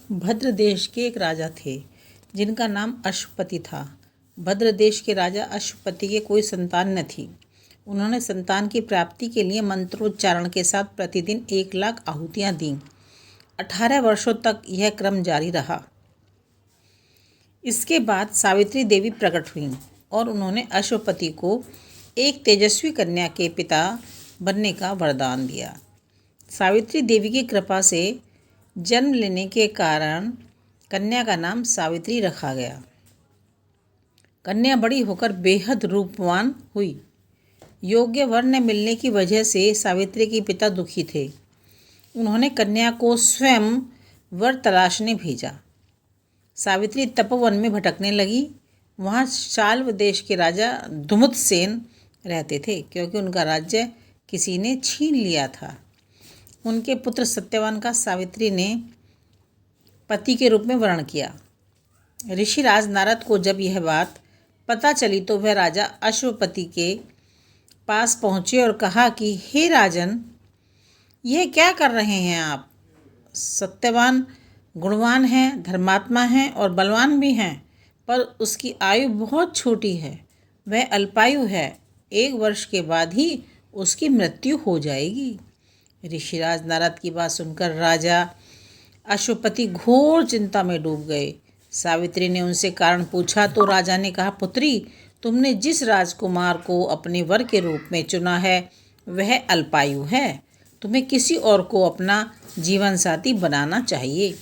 भद्र देश के एक राजा थे जिनका नाम अश्वपति था। भद्र देश के राजा अश्वपति के कोई संतान न थी। उन्होंने संतान की प्राप्ति के लिए मंत्रोच्चारण के साथ प्रतिदिन 1,00,000 आहुतियाँ दीं। 18 वर्षों तक यह क्रम जारी रहा। इसके बाद सावित्री देवी प्रकट हुईं और उन्होंने अश्वपति को एक तेजस्वी कन्या के पिता बनने का वरदान दिया। सावित्री देवी की कृपा से जन्म लेने के कारण कन्या का नाम सावित्री रखा गया। कन्या बड़ी होकर बेहद रूपवान हुई। योग्य वर न मिलने की वजह से सावित्री के पिता दुखी थे। उन्होंने कन्या को स्वयं वर तलाशने भेजा। सावित्री तपोवन में भटकने लगी। वहाँ शाल्व देश के राजा धुमुतसेन रहते थे, क्योंकि उनका राज्य किसी ने छीन लिया था। उनके पुत्र सत्यवान का सावित्री ने पति के रूप में वर्ण किया। ऋषिराज नारद को जब यह बात पता चली तो वह राजा अश्वपति के पास पहुँचे और कहा कि हे राजन, यह क्या कर रहे हैं आप? सत्यवान गुणवान हैं, धर्मात्मा हैं और बलवान भी हैं, पर उसकी आयु बहुत छोटी है। वह अल्पायु है। 1 वर्ष के बाद ही उसकी मृत्यु हो जाएगी। ऋषिराज नारद की बात सुनकर राजा अश्वपति घोर चिंता में डूब गए। सावित्री ने उनसे कारण पूछा तो राजा ने कहा, पुत्री, तुमने जिस राजकुमार को अपने वर के रूप में चुना है वह अल्पायु है। तुम्हें किसी और को अपना जीवन साथी बनाना चाहिए।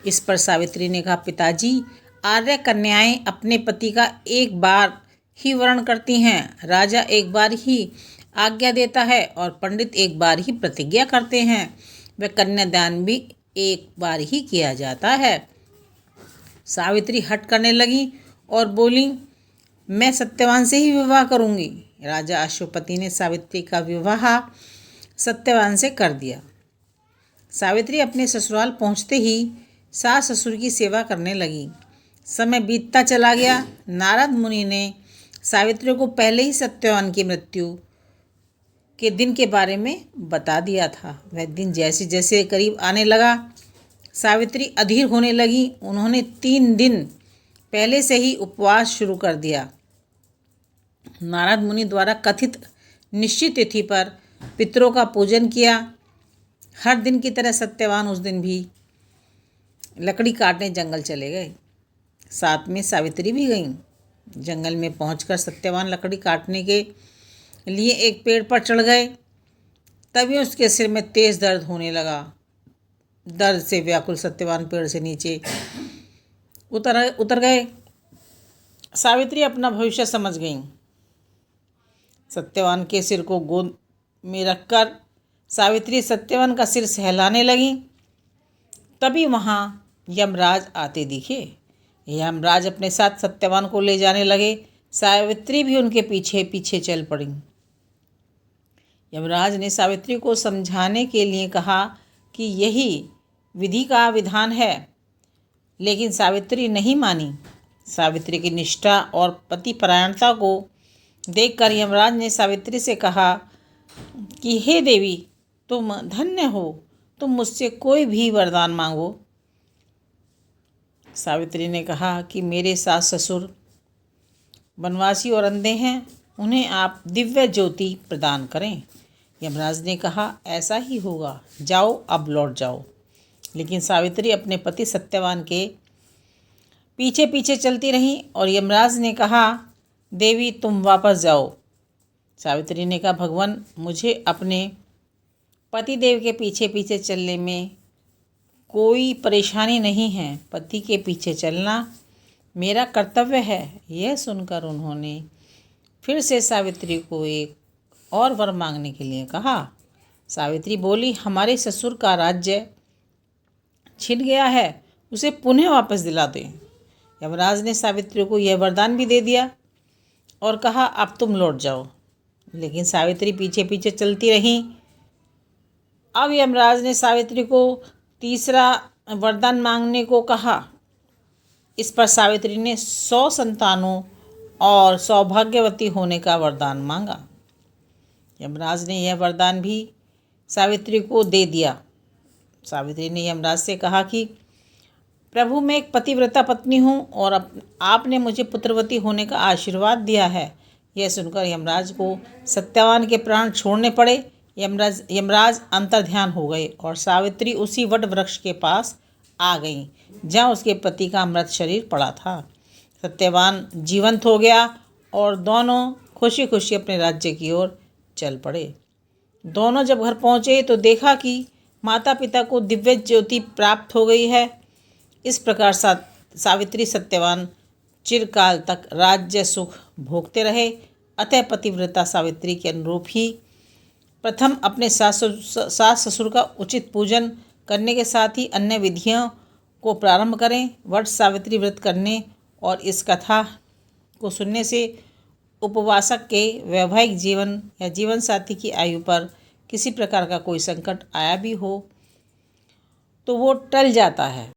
इस पर सावित्री ने कहा, पिताजी, आर्य कन्याएं अपने पति का एक बार ही वर्ण करती हैं। राजा एक बार ही आज्ञा देता है और पंडित एक बार ही प्रतिज्ञा करते हैं। वह कन्यादान भी एक बार ही किया जाता है। सावित्री हट करने लगी और बोली, मैं सत्यवान से ही विवाह करूंगी। राजा अश्वपति ने सावित्री का विवाह सत्यवान से कर दिया। सावित्री अपने ससुराल पहुंचते ही सास ससुर की सेवा करने लगी। समय बीतता चला गया। नारद मुनि ने सावित्री को पहले ही सत्यवान की मृत्यु के दिन के बारे में बता दिया था। वह दिन जैसे जैसे करीब आने लगा, सावित्री अधीर होने लगी। उन्होंने 3 दिन पहले से ही उपवास शुरू कर दिया। नारद मुनि द्वारा कथित निश्चित तिथि पर पितरों का पूजन किया। हर दिन की तरह सत्यवान उस दिन भी लकड़ी काटने जंगल चले गए। साथ में सावित्री भी गईं। जंगल में पहुंचकर सत्यवान लकड़ी काटने के लिए एक पेड़ पर चढ़ गए। तभी उसके सिर में तेज दर्द होने लगा। दर्द से व्याकुल सत्यवान पेड़ से नीचे उतर गए। सावित्री अपना भविष्य समझ गईं। सत्यवान के सिर को गोद में रखकर सावित्री सत्यवान का सिर सहलाने लगी। तभी वहाँ यमराज आते दिखे। यमराज अपने साथ सत्यवान को ले जाने लगे। सावित्री भी उनके पीछे पीछे चल पड़ी। यमराज ने सावित्री को समझाने के लिए कहा कि यही विधि का विधान है, लेकिन सावित्री नहीं मानी। सावित्री की निष्ठा और पतिपरायणता को देखकर यमराज ने सावित्री से कहा कि हे देवी, तुम धन्य हो, तुम मुझसे कोई भी वरदान मांगो। सावित्री ने कहा कि मेरे सास ससुर वनवासी और अंधे हैं, उन्हें आप दिव्य ज्योति प्रदान करें। यमराज ने कहा, ऐसा ही होगा, जाओ, अब लौट जाओ। लेकिन सावित्री अपने पति सत्यवान के पीछे पीछे चलती रही और यमराज ने कहा, देवी, तुम वापस जाओ। सावित्री ने कहा, भगवान, मुझे अपने पति देव के पीछे पीछे चलने में कोई परेशानी नहीं है। पति के पीछे चलना मेरा कर्तव्य है। यह सुनकर उन्होंने फिर से सावित्री को एक और वर मांगने के लिए कहा। सावित्री बोली, हमारे ससुर का राज्य छिन गया है, उसे पुनः वापस दिला दें। यमराज ने सावित्री को यह वरदान भी दे दिया और कहा, अब तुम लौट जाओ। लेकिन सावित्री पीछे पीछे चलती रही। अब यमराज ने सावित्री को तीसरा वरदान मांगने को कहा। इस पर सावित्री ने 100 संतानों और सौभाग्यवती होने का वरदान मांगा। यमराज ने यह वरदान भी सावित्री को दे दिया। सावित्री ने यमराज से कहा कि प्रभु, मैं एक पतिव्रता पत्नी हूँ और आपने मुझे पुत्रवती होने का आशीर्वाद दिया है। यह सुनकर यमराज को सत्यवान के प्राण छोड़ने पड़े। यमराज अंतर्ध्यान हो गए और सावित्री उसी वट वृक्ष के पास आ गईं जहाँ उसके पति का मृत शरीर पड़ा था। सत्यवान जीवंत हो गया और दोनों खुशी खुशी अपने राज्य की ओर चल पड़े। दोनों जब घर पहुँचे तो देखा कि माता पिता को दिव्य ज्योति प्राप्त हो गई है। इस प्रकार सावित्री सत्यवान चिरकाल तक राज्य सुख भोगते रहे। अतः पतिव्रता सावित्री के अनुरूप ही प्रथम अपने सास ससुर का उचित पूजन करने के साथ ही अन्य विधियों को प्रारंभ करें। वट सावित्री व्रत करने और इस कथा को सुनने से उपवासक के वैवाहिक जीवन या जीवन साथी की आयु पर किसी प्रकार का कोई संकट आया भी हो तो वो टल जाता है।